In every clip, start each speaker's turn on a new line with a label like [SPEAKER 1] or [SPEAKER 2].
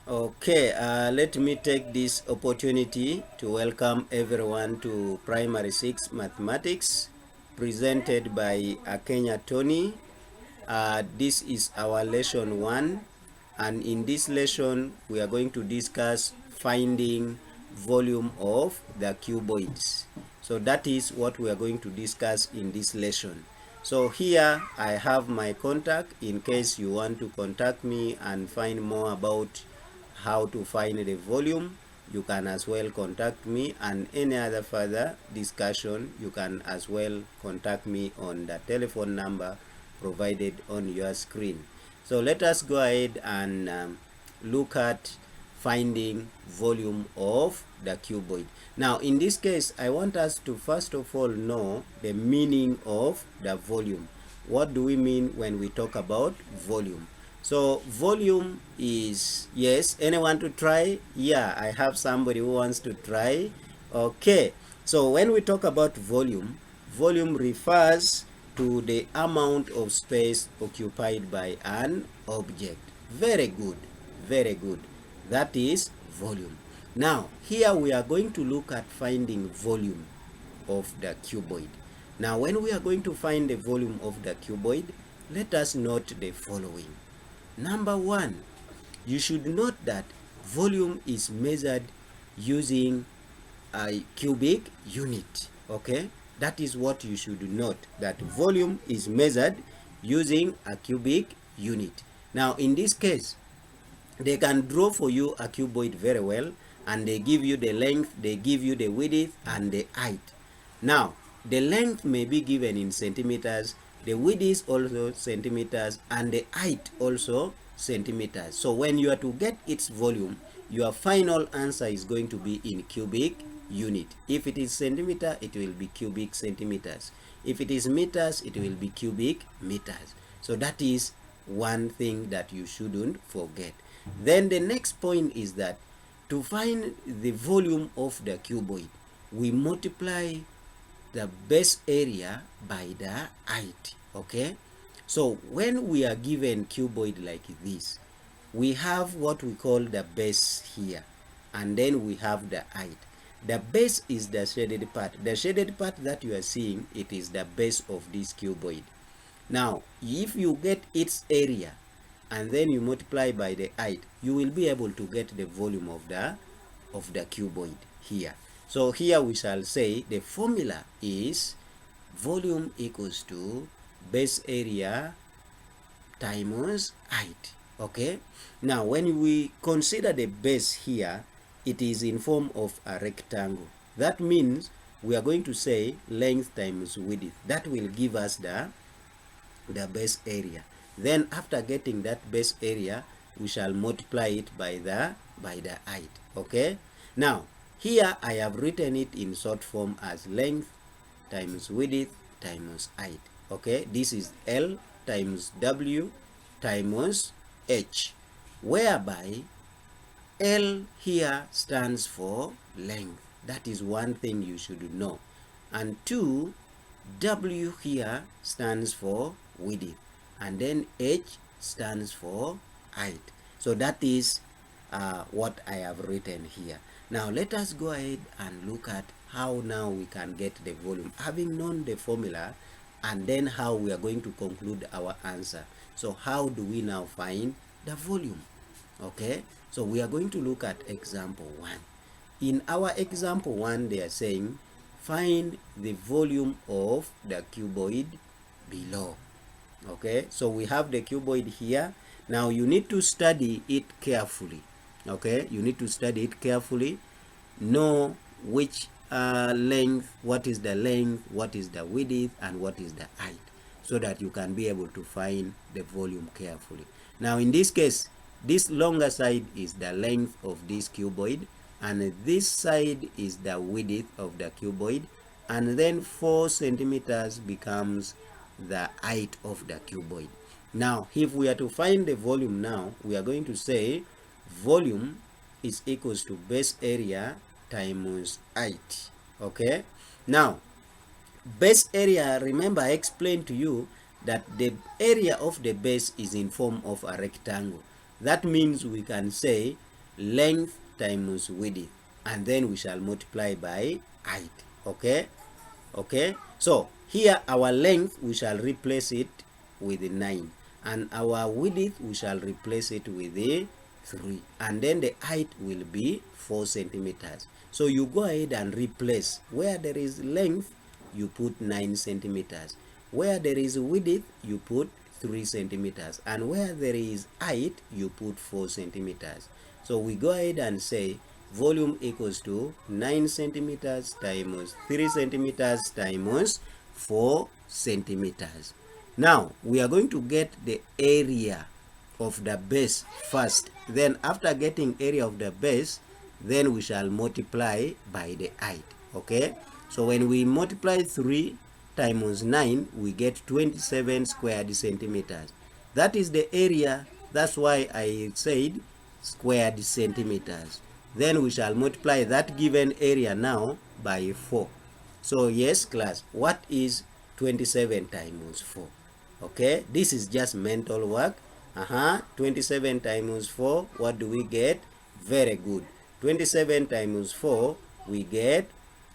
[SPEAKER 1] Okay, let me take this opportunity to welcome everyone to Primary 6 Mathematics presented by Akenya Tony. This is our lesson 1, and in this lesson we are going to discuss finding volume of the cuboids. So that is what we are going to discuss in this lesson. So here I have my contact in case you want to contact me and find more about how to find the volume. You can as well contact me, and any other further discussion you can as well contact me on the telephone number provided on your screen. So let us go ahead and look at finding volume of the cuboid. Now in this case I want us to first of all know the meaning of the volume. What do we mean when we talk about volume? So volume is, yes, anyone to try? Yeah, I have somebody who wants to try. Okay, so when we talk about volume, volume refers to the amount of space occupied by an object. Very good, very good. That is volume. Now, here we are going to look at finding volume of the cuboid. Now, when we are going to find the volume of the cuboid, let us note the following. Number one, you should note that volume is measured using a cubic unit. Okay, that is what you should note, that volume is measured using a cubic unit. Now in this case, they can draw for you a cuboid very well, and they give you the length, they give you the width and the height. Now the length may be given in centimeters, the width is also centimeters, and the height also centimeters. So when you are to get its volume, your final answer is going to be in cubic unit. If it is centimeter, it will be cubic centimeters. If it is meters, it will be cubic meters. So that is one thing that you shouldn't forget. Then the next point is that to find the volume of the cuboid, we multiply the base area by the height. Okay, so when we are given cuboid like this, we have what we call the base here, and then we have the height. The base is the shaded part. The shaded part that you are seeing, it is the base of this cuboid. Now if you get its area and then you multiply by the height, you will be able to get the volume of the cuboid here. So here we shall say the formula is volume equals to base area times height. Okay, now when we consider the base here, it is in form of a rectangle. That means we are going to say length times width. That will give us the base area. Then after getting that base area, we shall multiply it by the height. Okay, now here I have written it in short form as length times width times height. Okay, this is L times W times H, whereby L here stands for length. That is one thing you should know. And 2, W here stands for width, and then H stands for height. So that is what I have written here. Now let us go ahead and look at how now we can get the volume, having known the formula, and then how we are going to conclude our answer. So how do we now find the volume? Okay, so we are going to look at example 1. In our example 1, they are saying find the volume of the cuboid below. Okay, so we have the cuboid here. Now you need to study it carefully. Okay, you need to study it carefully, know which length, what is the length, what is the width, and what is the height, so that you can be able to find the volume carefully. Now in this case, this longer side is the length of this cuboid, and this side is the width of the cuboid, and then 4 centimeters becomes the height of the cuboid. Now if we are to find the volume, now we are going to say volume is equals to base area times height. Okay, now base area, remember I explained to you that the area of the base is in form of a rectangle. That means we can say length times width, and then we shall multiply by height. Okay, okay. So here our length, we shall replace it with 9, and our width, we shall replace it with 3, and then the height will be 4 centimeters. So you go ahead and replace. Where there is length, you put 9 centimeters. Where there is width, you put 3 centimeters, and where there is height, you put 4 centimeters. So we go ahead and say volume equals to 9 centimeters times 3 centimeters times 4 centimeters. Now we are going to get the area of the base first. Then after getting area of the base, then we shall multiply by the height. Okay, so when we multiply 3 times 9, we get 27 squared centimeters. That is the area. That's why I said squared centimeters. Then we shall multiply that given area now by 4. So yes, class, what is 27 times 4? Okay, this is just mental work. 27 times 4, what do we get? Very good. 27 times 4, we get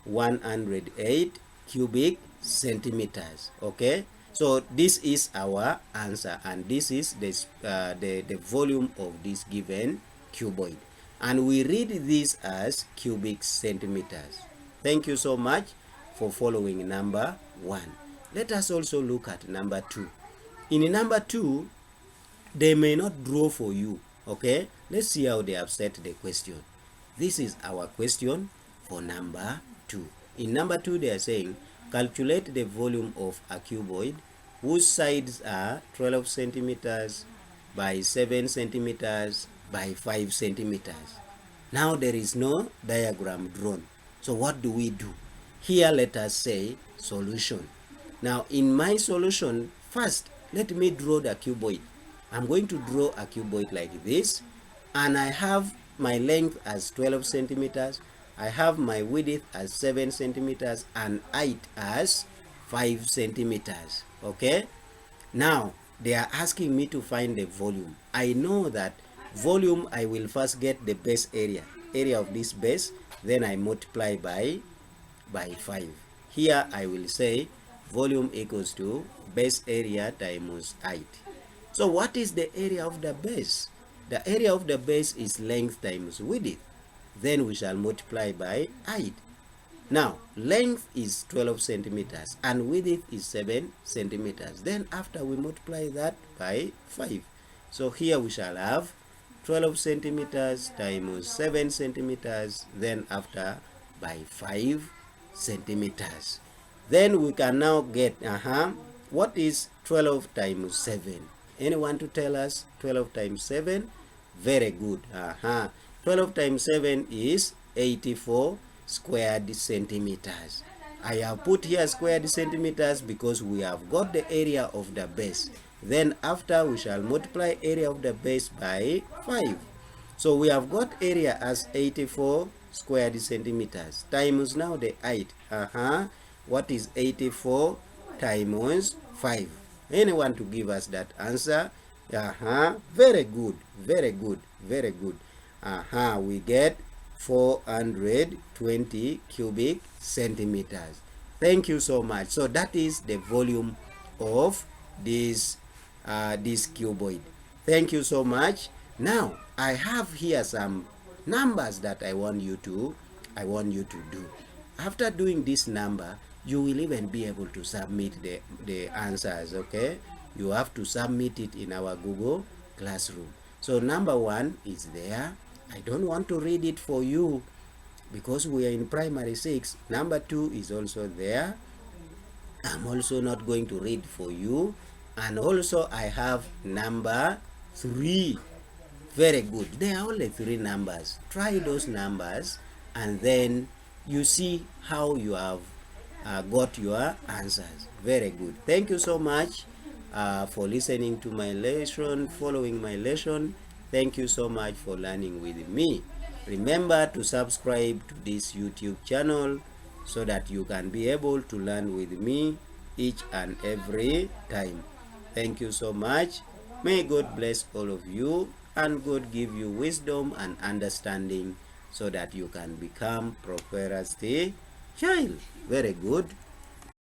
[SPEAKER 1] 108 cubic centimeters. Okay, so this is our answer, and this is the volume of this given cuboid, and we read this as cubic centimeters. Thank you so much for following number 1. Let us also look at number 2. In number 2, they may not draw for you. Okay, let's see how they have set the question. This is our question for number 2. In number 2, they are saying calculate the volume of a cuboid whose sides are 12 centimeters by 7 centimeters by 5 centimeters. Now there is no diagram drawn. So what do we do? Here let us say solution. Now in my solution, first let me draw the cuboid. I'm going to draw a cuboid like this, and I have my length as 12 centimeters, I have my width as 7 centimeters, and height as 5 centimeters. Okay, now they are asking me to find the volume. I know that volume, I will first get the base area of this base, then I multiply by 5. Here I will say volume equals to base area times height. So what is the area of the base? The area of the base is length times width. Then we shall multiply by height. Now length is 12 centimeters and width is 7 centimeters. Then after we multiply that by 5. So here we shall have 12 centimeters times 7 centimeters, then after by 5 centimeters. Then we can now get what is 12 times 7? Anyone to tell us 12 times 7? Very good. 12 times 7 is 84 squared centimeters. I have put here squared centimeters because we have got the area of the base. Then after we shall multiply area of the base by 5. So we have got area as 84 squared centimeters times now the height. What is 84 times 5? Anyone to give us that answer? Very good, very good, very good. We get 420 cubic centimeters. Thank you so much. So that is the volume of this cuboid. Thank you so much. Now I have here some numbers that I want you to do. After doing this number, you will even be able to submit the answers. Okay, you have to submit it in our Google Classroom. So number 1 is there. I don't want to read it for you because we are in primary 6. Number 2 is also there. I'm also not going to read for you. And also I have number 3. Very good. There are only 3 numbers. Try those numbers and then you see how you have got your answers. Very good. Thank you so much for listening to my lesson, following my lesson. Thank you so much for learning with me. Remember to subscribe to this YouTube channel so that you can be able to learn with me each and every time. Thank you so much. May God bless all of you. and God give you wisdom and understanding so that you can become prosperous the child. Very good.